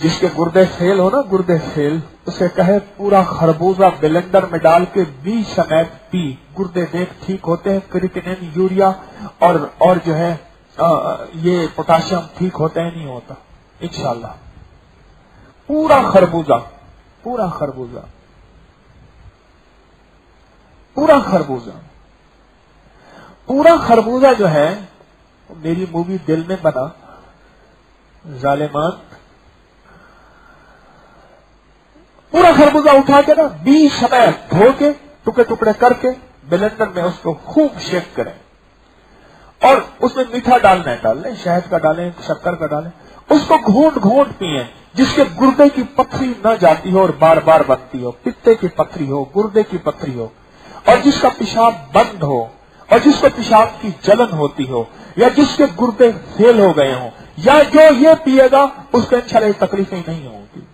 जिसके गुर्दे फेल हो ना, गुर्दे फेल, उसे कहे पूरा खरबूजा ब्लेंडर में डाल के 20 समेत पी, गुर्दे देख ठीक होते हैं, क्रिएटिनिन, यूरिया और जो है ये पोटाशियम ठीक होते हैं, नहीं होता इंशाअल्लाह। पूरा खरबूजा, पूरा खरबूजा, पूरा खरबूजा, पूरा खरबूजा जो है, मेरी मूवी दिल में बना जालिमान, पूरा खरबूजा उठा के ना 20 समय धो के टुकड़े टुकड़े करके ब्लेंडर में उसको खूब शेक करें और उसमें मीठा डालना है, डालें शहद का डालें, शक्कर का डालें, उसको घूंट घूंट पिए, जिसके गुर्दे की पथरी न जाती हो और बार बार बनती हो, पित्ते की पथरी हो, गुर्दे की पथरी हो, और जिसका पेशाब बंद हो, और जिसको पेशाब की जलन होती हो, या जिसके गुर्दे फेल हो गए हों, या जो ये पिएगा उसको इंशाअल्लाह तकलीफें नहीं होंगी।